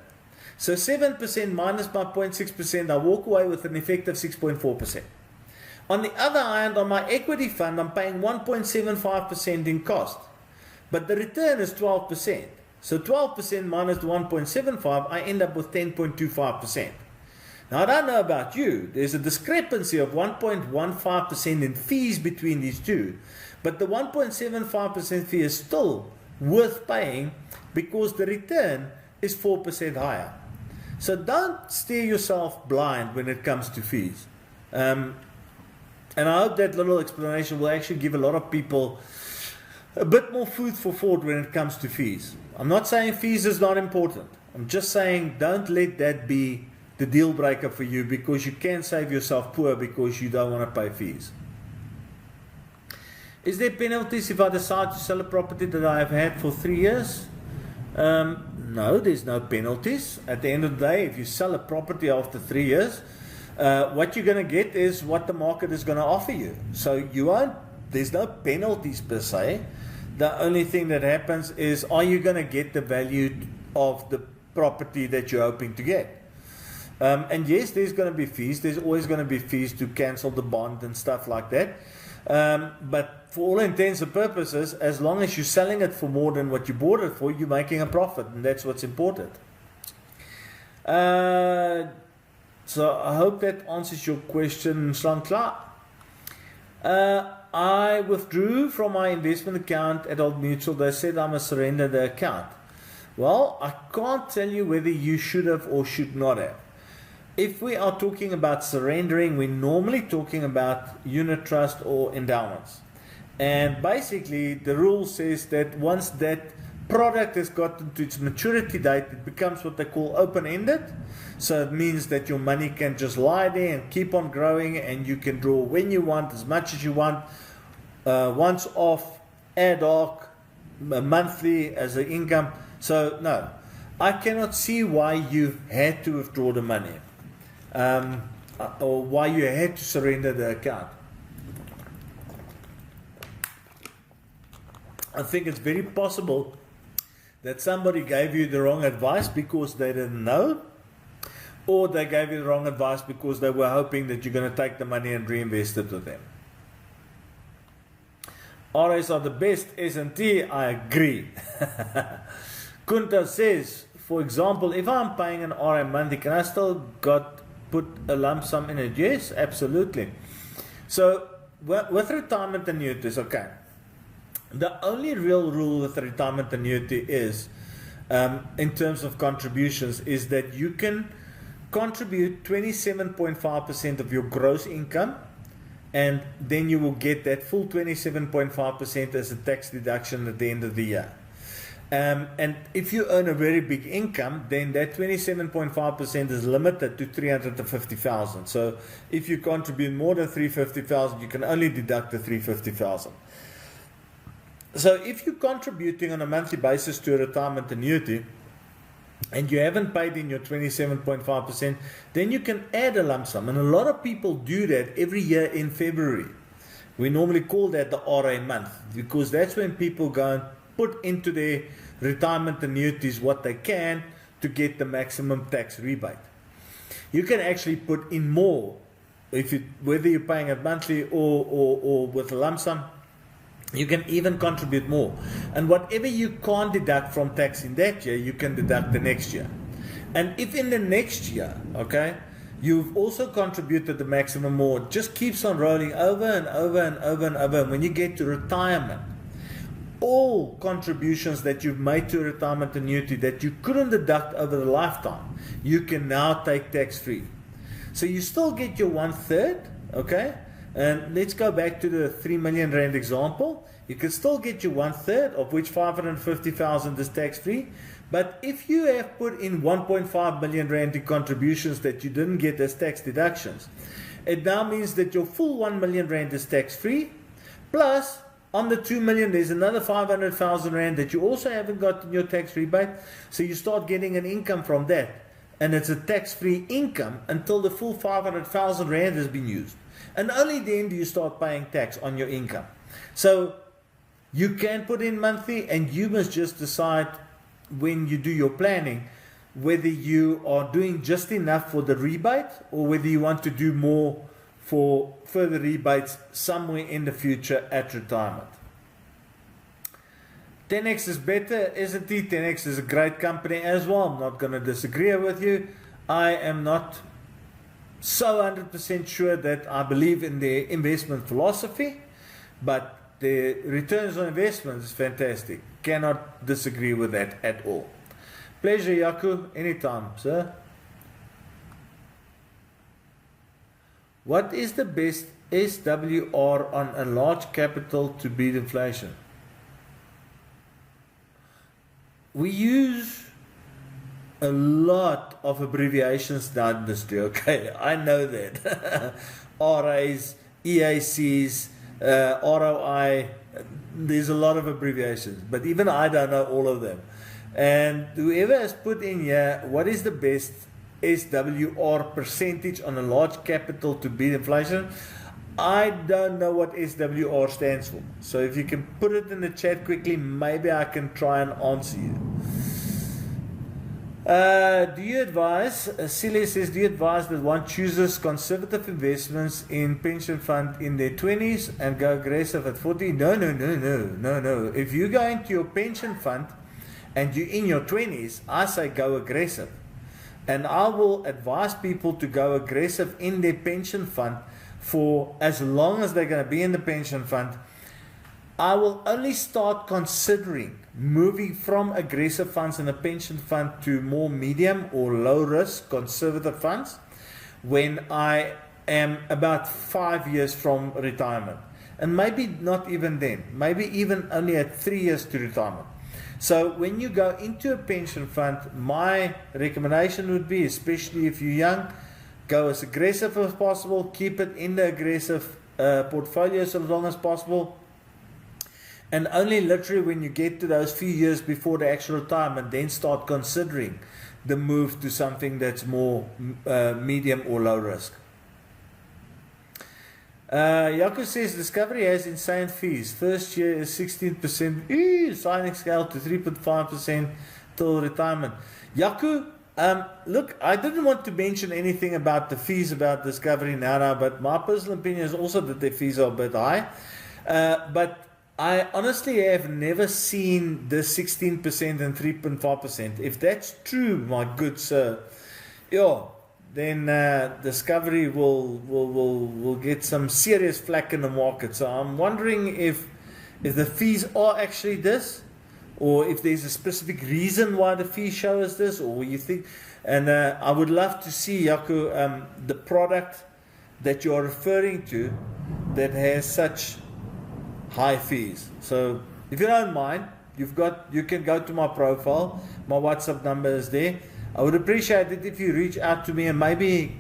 [SPEAKER 1] So 7% minus my 0.6%, I walk away with an effective 6.4%. On the other hand, on my equity fund, I'm paying 1.75% in cost, but the return is 12%. So 12% minus the 1.75, I end up with 10.25%. Now, I don't know about you. There's a discrepancy of 1.15% in fees between these two, but the 1.75% fee is still worth paying because the return is 4% higher. So don't steer yourself blind when it comes to fees. And I hope that little explanation will actually give a lot of people a bit more food for thought when it comes to fees. I'm not saying fees is not important. I'm just saying don't let that be the deal breaker for you, because you can save yourself poor because you don't want to pay fees. Is there penalties if I decide to sell a property that I have had for 3 years? No, there's no penalties. At the end of the day, if you sell a property after 3 years, what you're going to get is what the market is going to offer you. So there's no penalties per se. The only thing that happens is, are you going to get the value of the property that you're hoping to get? And yes, there's going to be fees. There's always going to be fees to cancel the bond and stuff like that. But for all intents and purposes, as long as you're selling it for more than what you bought it for, you're making a profit, and that's what's important. So I hope that answers your question, Slankla. I withdrew from my investment account at Old Mutual. They said I must surrender the account. Well, I can't tell you whether you should have or should not have. If we are talking about surrendering, we're normally talking about unit trust or endowments. And basically, the rule says that once that product has gotten to its maturity date, it becomes what they call open-ended. So it means that your money can just lie there and keep on growing, and you can draw when you want, as much as you want, once off, ad hoc, monthly as an income. So no, I cannot see why you had to withdraw the money. Or why you had to surrender the account. I think it's very possible that somebody gave you the wrong advice because they didn't know, or they gave you the wrong advice because they were hoping that you're going to take the money and reinvest it with them. RAs are the best, S&T, I agree. Kunta says, for example, if I'm paying an RA monthly, can I still put a lump sum in it? Yes, absolutely. So with retirement annuities, okay, the only real rule with the retirement annuity is, in terms of contributions, is that you can contribute 27.5% of your gross income, and then you will get that full 27.5% as a tax deduction at the end of the year. And if you earn a very big income, then that 27.5% is limited to 350,000. So if you contribute more than 350,000, you can only deduct the 350,000. So if you're contributing on a monthly basis to a retirement annuity and you haven't paid in your 27.5%, then you can add a lump sum. And a lot of people do that every year in February. We normally call that the RA month, because that's when people go and put into their retirement annuities what they can to get the maximum tax rebate. You can actually put in more, whether you're paying it monthly or with a lump sum. You can even contribute more. And whatever you can't deduct from tax in that year, you can deduct the next year. And if in the next year, okay, you've also contributed the maximum more, it just keeps on rolling over and over and over and over. And when you get to retirement, all contributions that you've made to a retirement annuity that you couldn't deduct over the lifetime, you can now take tax-free. So you still get your 1/3, okay? And let's go back to the 3 million rand example. You can still get your 1/3, of which 550,000 is tax-free. But if you have put in 1.5 million rand in contributions that you didn't get as tax deductions, it now means that your full 1 million rand is tax-free. Plus, on the 2 million, there's another 500,000 rand that you also haven't got in your tax rebate. So you start getting an income from that. And it's a tax-free income until the full 500,000 rand has been used. And only then do you start paying tax on your income. So you can put in monthly, and you must just decide when you do your planning whether you are doing just enough for the rebate or whether you want to do more for further rebates somewhere in the future at retirement. 10X is better, isn't it? 10X is a great company as well. I'm not going to disagree with you. I am not so 100% sure that I believe in their investment philosophy, but the returns on investment is fantastic. Cannot disagree with that at all. Pleasure, Yaku. Anytime, sir. What is the best SWR on a large capital to beat inflation? We use a lot of abbreviations in the industry, okay? I know that. RAs, EACs, ROI, there's a lot of abbreviations, but even I don't know all of them. And whoever has put in here, what is the best SWR percentage on a large capital to beat inflation? I don't know what SWR stands for. So if you can put it in the chat quickly, maybe I can try and answer you. Do you advise, Celia says, do you advise that one chooses conservative investments in pension fund in their 20s and go aggressive at 40? No. If you go into your pension fund and you're in your 20s, I say go aggressive. And I will advise people to go aggressive in their pension fund for as long as they're going to be in the pension fund. I will only start considering moving from aggressive funds in a pension fund to more medium or low risk conservative funds when I am about 5 years from retirement. And maybe not even then, maybe even only at 3 years to retirement. So when you go into a pension fund, my recommendation would be, especially if you're young, go as aggressive as possible, keep it in the aggressive portfolio so long as possible. And only literally when you get to those few years before the actual retirement, then start considering the move to something that's more medium or low risk. Jaco says Discovery has insane fees. First year is 16%, signing scale to 3.5% till retirement. Jaco, look, I didn't want to mention anything about the fees about Discovery now, but my personal opinion is also that their fees are a bit high. But I honestly have never seen the 16% and 3.5%. If that's true, my good sir, then Discovery will get some serious flack in the market. So I'm wondering if the fees are actually this, or if there's a specific reason why the fee show is this, or you think. And I would love to see, Jaco, the product that you're referring to that has such high fees. So if you don't mind, you can go to my profile. My WhatsApp number is there. I would appreciate it if you reach out to me and maybe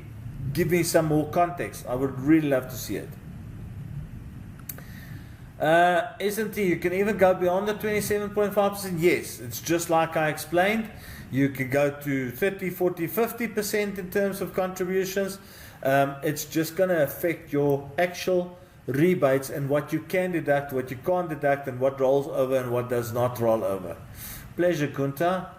[SPEAKER 1] give me some more context. I would really love to see it. S&T, you can even go beyond the 27.5%. Yes, it's just like I explained. You can go to 30, 40, 50% in terms of contributions. It's just going to affect your actual rebates and what you can deduct, what you can't deduct, and what rolls over and what does not roll over. Pleasure, Kunta.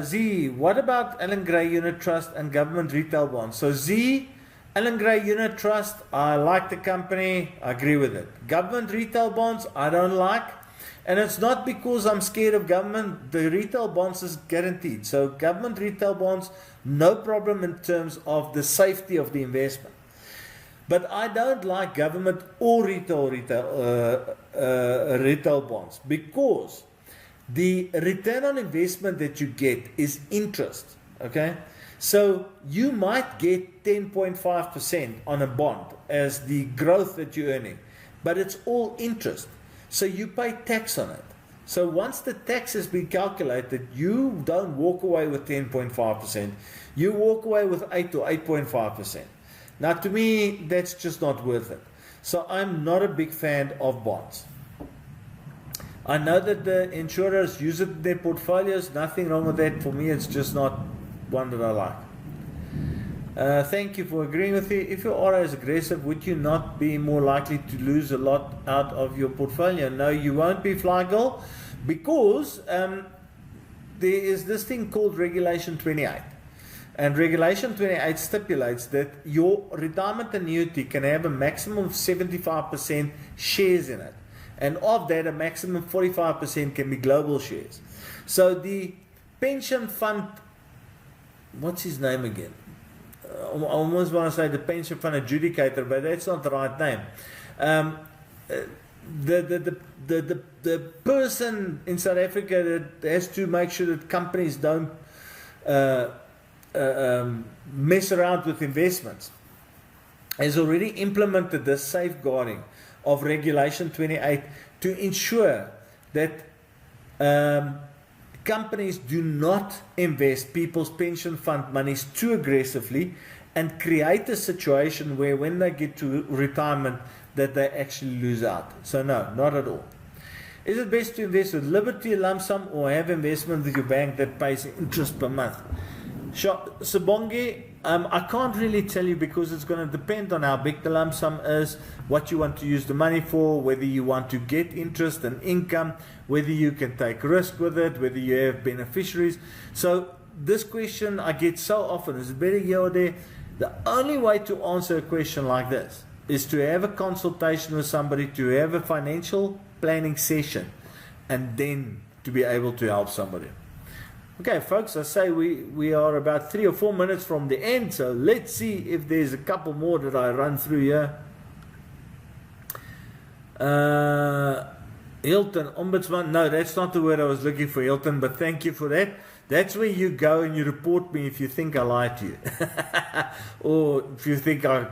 [SPEAKER 1] Z, what about Allan Gray Unit Trust and government retail bonds? So Z, Allan Gray Unit Trust, I like the company, I agree with it. Government retail bonds, I don't like. And it's not because I'm scared of government. The retail bonds is guaranteed. So government retail bonds, no problem in terms of the safety of the investment. But I don't like government or retail bonds because the return on investment that you get is interest. Okay, So you might get 10.5% on a bond as the growth that you're earning, but it's all interest. So you pay tax on it. So once the tax has been calculated, you don't walk away with 10.5%. You walk away with 8 or 8.5%. Now to me, that's just not worth it. So I'm not a big fan of bonds. I know that the insurers use it in their portfolios. Nothing wrong with that. For me, it's just not one that I like. Thank you for agreeing with me. If your aura is aggressive, would you not be more likely to lose a lot out of your portfolio? No, you won't be, Fly Girl, because there is this thing called Regulation 28. And Regulation 28 stipulates that your retirement annuity can have a maximum of 75% shares in it. And of that, a maximum 45% can be global shares. So the pension fund, what's his name again? I almost want to say the pension fund adjudicator, but that's not the right name. The person in South Africa that has to make sure that companies don't mess around with investments has already implemented the safeguarding of Regulation 28 to ensure that companies do not invest people's pension fund monies too aggressively and create a situation where when they get to retirement that they actually lose out. So no, not at all. Is it best to invest with Liberty lump sum or have investment with your bank that pays interest per month? Sabongi, I can't really tell you because it's going to depend on how big the lump sum is, what you want to use the money for, whether you want to get interest and income, whether you can take risk with it, whether you have beneficiaries. So this question I get so often, is it better here or there? The only way to answer a question like this is to have a consultation with somebody, to have a financial planning session, and then to be able to help somebody. Okay, folks, I say we are about 3 or 4 minutes from the end, so let's see if there's a couple more that I run through here. Hilton, Ombudsman. No, that's not the word I was looking for, Hilton, but thank you for that. That's where you go and you report me if you think I lied to you. Or if you think I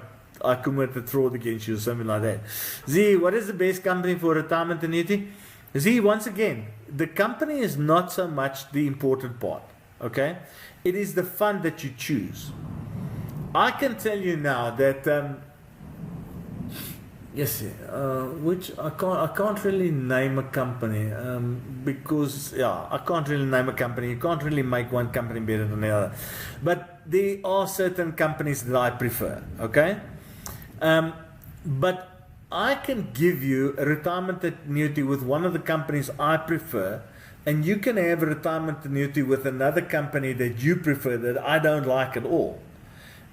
[SPEAKER 1] committed fraud against you or something like that. Z, what is the best company for retirement annuity? See, once again, the company is not so much the important part, okay? It is the fund that you choose. I can tell you now that, which I can't really name a company because, I can't really name a company. You can't really make one company better than the other. But there are certain companies that I prefer, okay? But I can give you a retirement annuity with one of the companies I prefer, and you can have a retirement annuity with another company that you prefer that I don't like at all.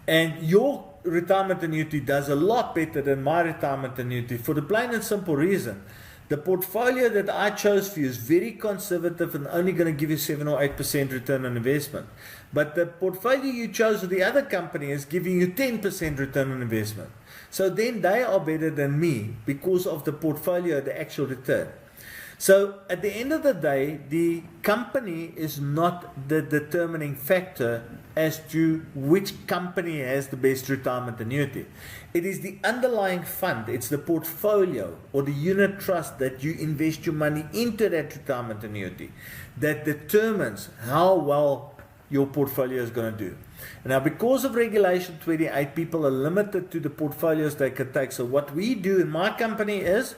[SPEAKER 1] And your retirement annuity does a lot better than my retirement annuity for the plain and simple reason. The portfolio that I chose for you is very conservative and only going to give you 7 or 8% return on investment. But the portfolio you chose with the other company is giving you 10% return on investment. So then they are better than me because of the portfolio, the actual return. So at the end of the day, the company is not the determining factor as to which company has the best retirement annuity. It is the underlying fund, it's the portfolio or the unit trust that you invest your money into that retirement annuity that determines how well your portfolio is going to do. Now, because of Regulation 28, people are limited to the portfolios they can take. So what we do in my company is,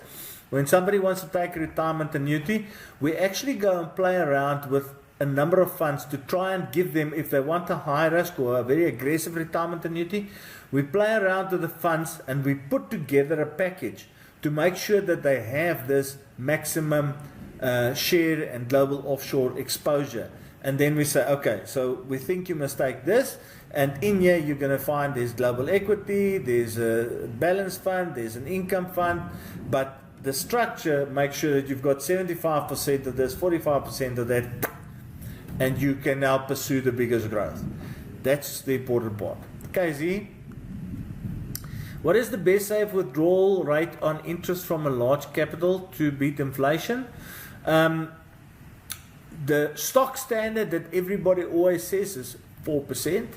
[SPEAKER 1] when somebody wants to take a retirement annuity, we actually go and play around with a number of funds to try and give them, if they want a high risk or a very aggressive retirement annuity, we play around with the funds and we put together a package to make sure that they have this maximum share and global offshore exposure. And then we say, okay, so we think you must take this, and in here you're going to find there's global equity, there's a balanced fund, there's an income fund, but the structure makes sure that you've got 75% of this, 45% of that, and you can now pursue the biggest growth. That's the important part. Okay, Z. What is the best safe withdrawal rate on interest from a large capital to beat inflation? The stock standard that everybody always says is 4%.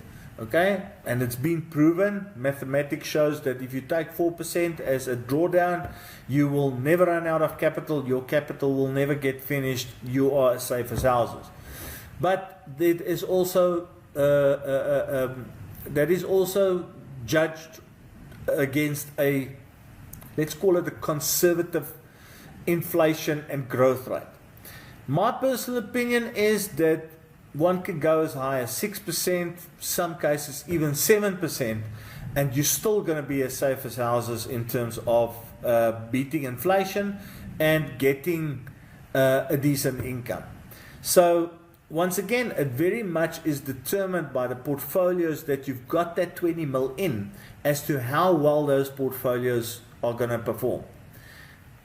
[SPEAKER 1] Okay, and it's been proven. Mathematics shows that if you take 4% as a drawdown, you will never run out of capital. Your capital will never get finished. You are as safe as houses. But that is also judged against a, let's call it a conservative inflation and growth rate. My personal opinion is that one can go as high as 6%, some cases even 7%, and you're still going to be as safe as houses in terms of beating inflation and getting a decent income. So once again, it very much is determined by the portfolios that you've got that 20 mil in as to how well those portfolios are going to perform.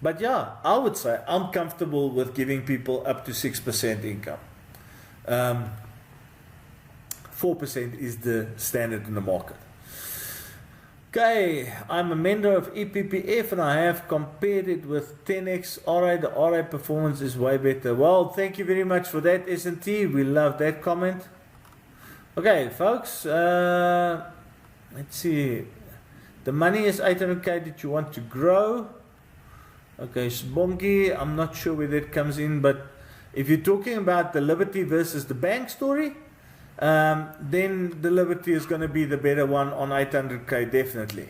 [SPEAKER 1] But yeah, I would say I'm comfortable with giving people up to 6% income. 4% is the standard in the market. Okay, I'm a member of EPPF and I have compared it with 10x RA. The RA performance is way better. Well, thank you very much for that, S&T. We love that comment. Okay, folks, let's see. The money is 800k that you want to grow. Okay, Sbongi, I'm not sure where that comes in, but if you're talking about the Liberty versus the bank story, then the Liberty is going to be the better one on 800k, definitely.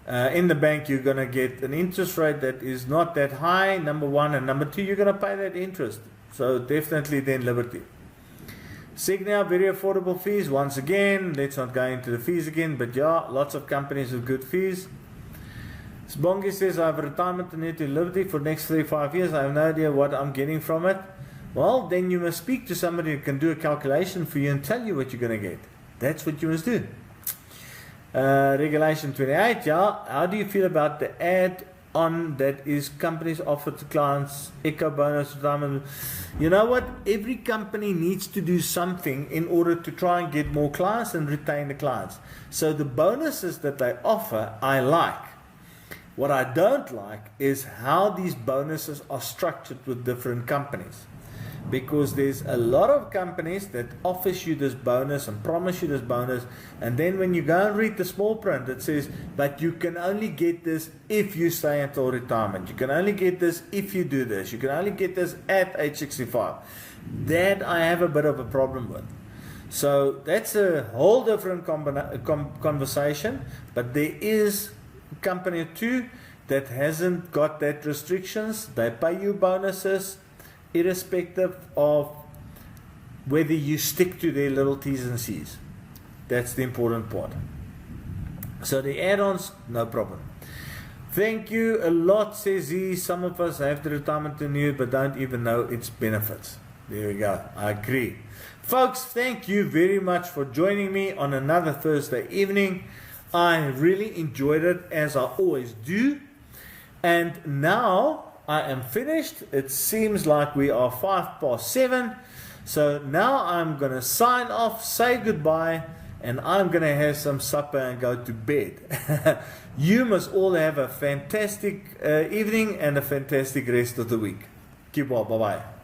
[SPEAKER 1] In the bank, you're going to get an interest rate that is not that high, number one, and number two, you're going to pay that interest. So definitely then Liberty. Signia, very affordable fees. Once again, let's not go into the fees again, but yeah, lots of companies with good fees. Sbongi says, I have a retirement annuity in Liberty for the next 3-5 years. I have no idea what I'm getting from it. Well, then you must speak to somebody who can do a calculation for you and tell you what you're going to get. That's what you must do. Regulation 28, yeah. How do you feel about the add-on that is companies offer to clients, eco bonus, retirement? You know what? Every company needs to do something in order to try and get more clients and retain the clients. So the bonuses that they offer, I like. What I don't like is how these bonuses are structured with different companies. Because there's a lot of companies that offers you this bonus and promise you this bonus, and then when you go and read the small print, it says, but you can only get this if you stay until retirement. You can only get this if you do this. You can only get this at age 65. That I have a bit of a problem with. So that's a whole different conversation, but there is a company or two that hasn't got that restrictions. They pay you bonuses irrespective of whether you stick to their little T's and C's. That's the important part. So the add-ons, no problem. Thank you a lot, says he. Some of us have the retirement annuity but don't even know its benefits. There we go. I agree. Folks, thank you very much for joining me on another Thursday evening. I really enjoyed it, as I always do. And now I am finished. It seems like we are 7:05. So now I'm going to sign off, say goodbye, and I'm going to have some supper and go to bed. You must all have a fantastic evening and a fantastic rest of the week. Keep well. Bye-bye.